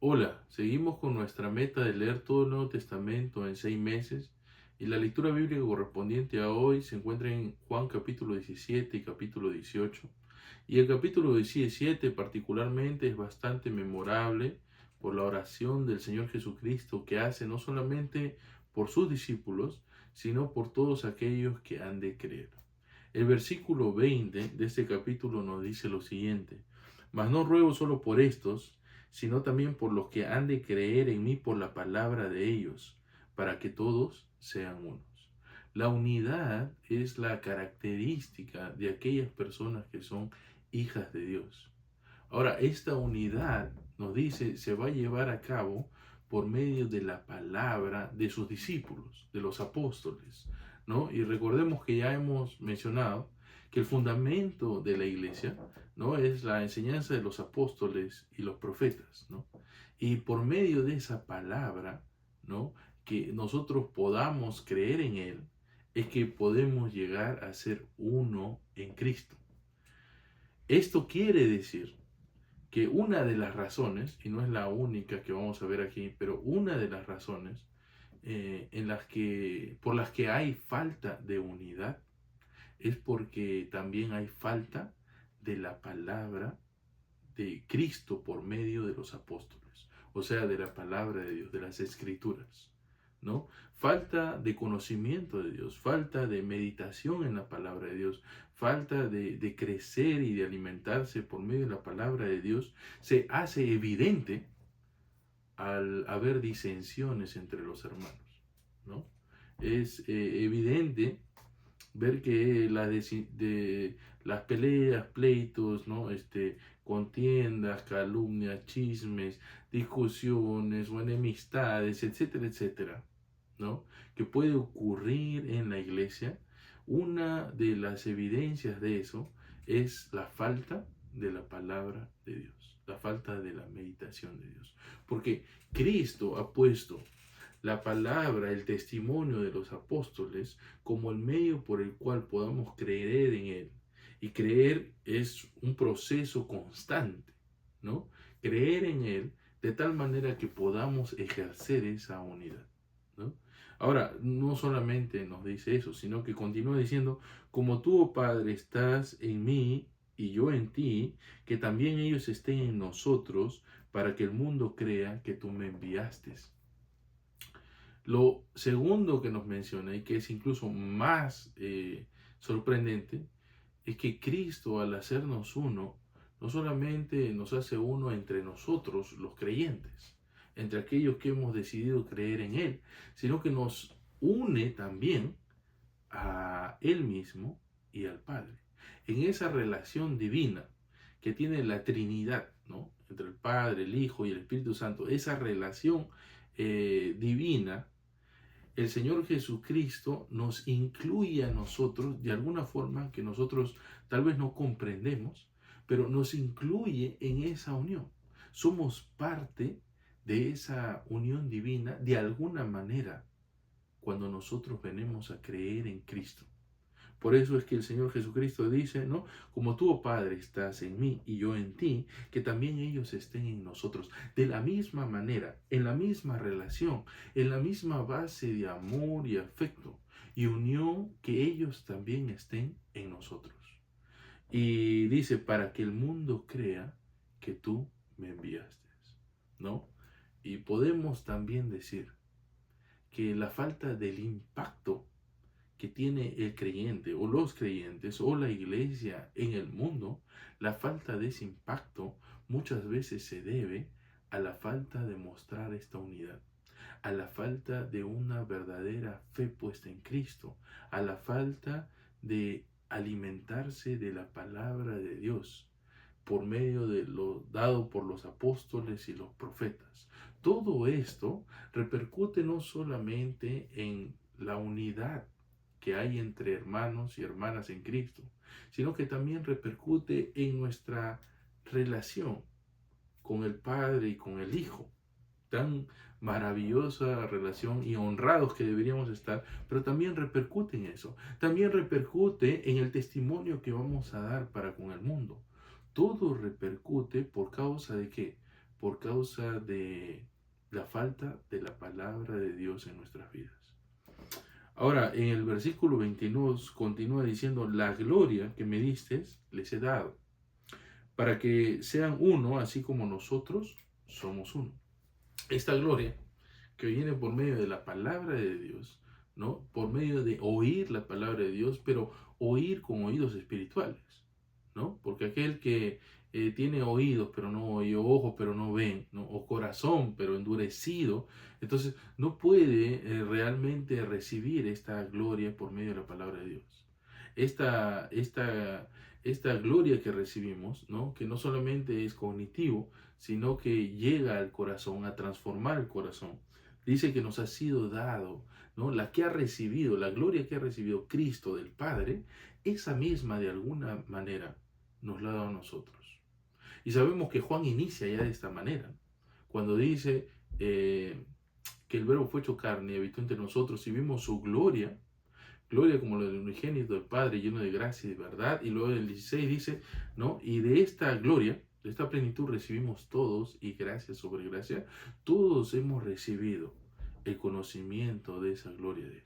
Hola, seguimos con nuestra meta de leer todo el Nuevo Testamento en 6 meses y la lectura bíblica correspondiente a hoy se encuentra en Juan capítulo 17 y capítulo 18. Y el capítulo 17 particularmente es bastante memorable por la oración del Señor Jesucristo que hace no solamente por sus discípulos, sino por todos aquellos que han de creer. El versículo 20 de este capítulo nos dice lo siguiente: Mas no ruego solo por estos, sino también por los que han de creer en mí por la palabra de ellos, para que todos sean unos. La unidad es la característica de aquellas personas que son hijas de Dios. Ahora, esta unidad, nos dice, se va a llevar a cabo por medio de la palabra de sus discípulos, de los apóstoles, ¿no? Y recordemos que ya hemos mencionado que el fundamento de la iglesia, ¿no?, es la enseñanza de los apóstoles y los profetas, ¿no? Y por medio de esa palabra, ¿no?, que nosotros podamos creer en él, es que podemos llegar a ser uno en Cristo. Esto quiere decir que una de las razones, y no es la única que vamos a ver aquí, pero una de las razones por las que hay falta de unidad es porque también hay falta de la palabra de Cristo por medio de los apóstoles, o sea, de la palabra de Dios, de las escrituras, ¿no? Falta de conocimiento de Dios, falta de meditación en la palabra de Dios, falta de crecer y de alimentarse por medio de la palabra de Dios, se hace evidente al haber disensiones entre los hermanos, ¿no? Es evidente ver que las peleas, pleitos, ¿no? Contiendas, calumnias, chismes, discusiones o enemistades, etcétera, etcétera, ¿no?, que puede ocurrir en la iglesia. Una de las evidencias de eso es la falta de la palabra de Dios, la falta de la meditación de Dios. Porque Cristo ha puesto la palabra, el testimonio de los apóstoles, como el medio por el cual podamos creer en Él. Y creer es un proceso constante, ¿no? Creer en Él de tal manera que podamos ejercer esa unidad, ¿no? Ahora, no solamente nos dice eso, sino que continúa diciendo: como tú, oh Padre, estás en mí y yo en ti, que también ellos estén en nosotros, para que el mundo crea que tú me enviaste. Lo segundo que nos menciona, y que es incluso más sorprendente, es que Cristo, al hacernos uno, no solamente nos hace uno entre nosotros, los creyentes, entre aquellos que hemos decidido creer en Él, sino que nos une también a Él mismo y al Padre. En esa relación divina que tiene la Trinidad, ¿no?, entre el Padre, el Hijo y el Espíritu Santo, esa relación divina, el Señor Jesucristo nos incluye a nosotros de alguna forma que nosotros tal vez no comprendemos, pero nos incluye en esa unión. Somos parte de esa unión divina de alguna manera cuando nosotros venimos a creer en Cristo. Por eso es que el Señor Jesucristo dice, ¿no? Como tú, oh Padre, estás en mí y yo en ti, que también ellos estén en nosotros. De la misma manera, en la misma relación, en la misma base de amor y afecto y unión, que ellos también estén en nosotros. Y dice, para que el mundo crea que tú me enviaste, ¿no? Y podemos también decir que la falta del impacto que tiene el creyente o los creyentes o la iglesia en el mundo, la falta de ese impacto muchas veces se debe a la falta de mostrar esta unidad, a la falta de una verdadera fe puesta en Cristo, a la falta de alimentarse de la palabra de Dios por medio de lo dado por los apóstoles y los profetas. Todo esto repercute no solamente en la unidad que hay entre hermanos y hermanas en Cristo, sino que también repercute en nuestra relación con el Padre y con el Hijo. Tan maravillosa relación y honrados que deberíamos estar, pero también repercute en eso. También repercute en el testimonio que vamos a dar para con el mundo. Todo repercute por causa de qué? por causa de la falta de la palabra de Dios en nuestras vidas. Ahora, en el versículo 22 continúa diciendo, la gloria que me diste les he dado, para que sean uno, así como nosotros somos uno. Esta gloria que viene por medio de la palabra de Dios, ¿no? Por medio de oír la palabra de Dios, pero oír con oídos espirituales, ¿no? Porque aquel que tiene oídos pero no oye, ojos pero no ven, ¿no? O corazón pero endurecido, entonces no puede realmente recibir esta gloria por medio de la palabra de Dios. Esta, esta, esta gloria que recibimos, ¿no? Que no solamente es cognitivo, sino que llega al corazón, a transformar el corazón. Dice que nos ha sido dado, ¿no? La que ha recibido, la gloria que ha recibido Cristo del Padre, esa misma de alguna manera nos la ha dado a nosotros. Y sabemos que Juan inicia ya de esta manera, cuando dice que el verbo fue hecho carne y habitó entre nosotros y vimos su gloria, gloria como la del unigénito del Padre, lleno de gracia y de verdad. Y luego el 16 dice, ¿no? Y de esta gloria, de esta plenitud recibimos todos, y gracia sobre gracia, todos hemos recibido el conocimiento de esa gloria de Él.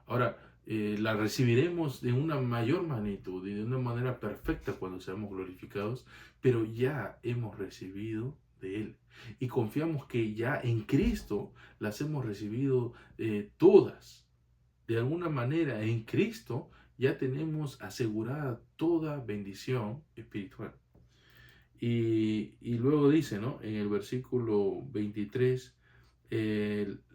Ahora, la recibiremos de una mayor magnitud y de una manera perfecta cuando seamos glorificados, pero ya hemos recibido de Él. Y confiamos que ya en Cristo las hemos recibido todas. De alguna manera, en Cristo ya tenemos asegurada toda bendición espiritual. Y luego dice, ¿no? En el versículo 23,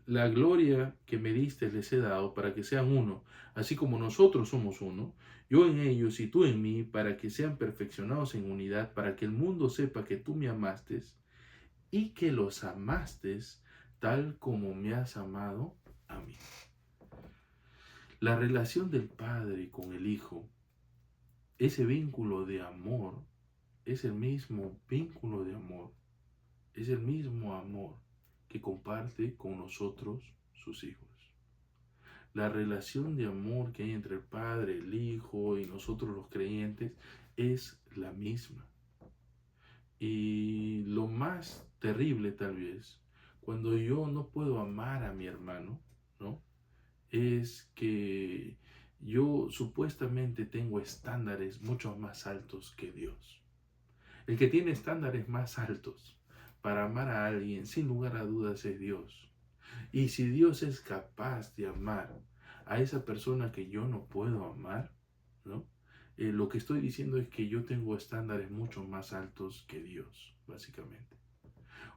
la gloria que me diste les he dado para que sean uno, así como nosotros somos uno, yo en ellos y tú en mí, para que sean perfeccionados en unidad, para que el mundo sepa que tú me amaste y que los amaste tal como me has amado a mí. La relación del Padre con el Hijo, ese vínculo de amor, es el mismo vínculo de amor, es el mismo amor que comparte con nosotros, sus hijos. La relación de amor que hay entre el Padre, el Hijo y nosotros los creyentes es la misma. Y lo más terrible tal vez, cuando yo no puedo amar a mi hermano, ¿no? Es que yo supuestamente tengo estándares mucho más altos que Dios. El que tiene estándares más altos para amar a alguien, sin lugar a dudas, es Dios. Y si Dios es capaz de amar a esa persona que yo no puedo amar, ¿no? Lo que estoy diciendo es que yo tengo estándares mucho más altos que Dios, básicamente.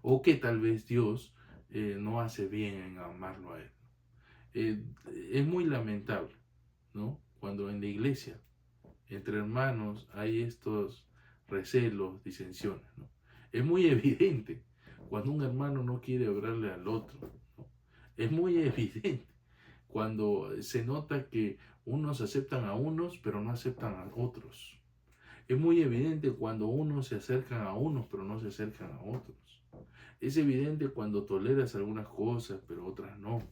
O que tal vez Dios no hace bien en amarlo a Él. Es muy lamentable, ¿no? Cuando en la iglesia, entre hermanos, hay estos recelos, disensiones, ¿no? Es muy evidente cuando un hermano no quiere hablarle al otro, ¿no? Es muy evidente cuando se nota que unos aceptan a unos, pero no aceptan a otros. Es muy evidente cuando unos se acercan a unos, pero no se acercan a otros. Es evidente cuando toleras algunas cosas, pero otras no.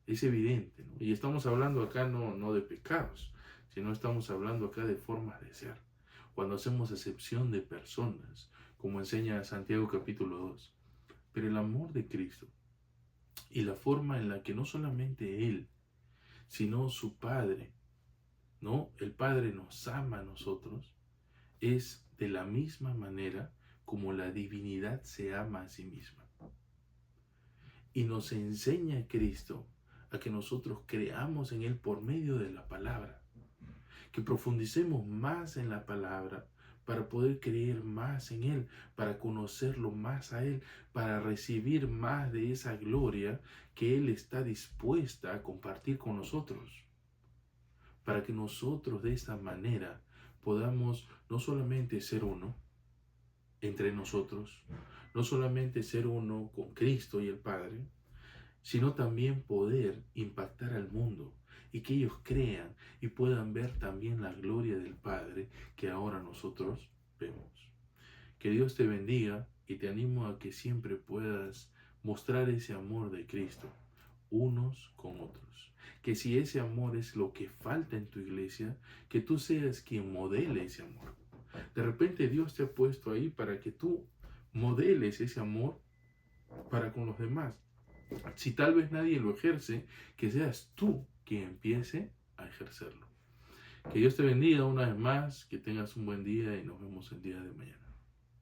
Es evidente, ¿no? Y estamos hablando acá no de pecados, sino estamos hablando acá de formas de ser. Cuando hacemos excepción de personas, como enseña Santiago capítulo 2. Pero el amor de Cristo y la forma en la que no solamente Él, sino su Padre, ¿no? El Padre nos ama a nosotros, es de la misma manera como la divinidad se ama a sí misma. Y nos enseña Cristo a que nosotros creamos en Él por medio de la palabra, que profundicemos más en la palabra para poder creer más en Él, para conocerlo más a Él, para recibir más de esa gloria que Él está dispuesta a compartir con nosotros, para que nosotros de esta manera podamos no solamente ser uno entre nosotros, no solamente ser uno con Cristo y el Padre, sino también poder impactar al mundo y que ellos crean y puedan ver también la gloria del Padre que ahora nosotros vemos. Que Dios te bendiga y te animo a que siempre puedas mostrar ese amor de Cristo unos con otros. Que si ese amor es lo que falta en tu iglesia, que tú seas quien modele ese amor. De repente Dios te ha puesto ahí para que tú modeles ese amor para con los demás. Si tal vez nadie lo ejerce, que seas tú quien empiece a ejercerlo. Que Dios te bendiga una vez más, que tengas un buen día y nos vemos el día de mañana.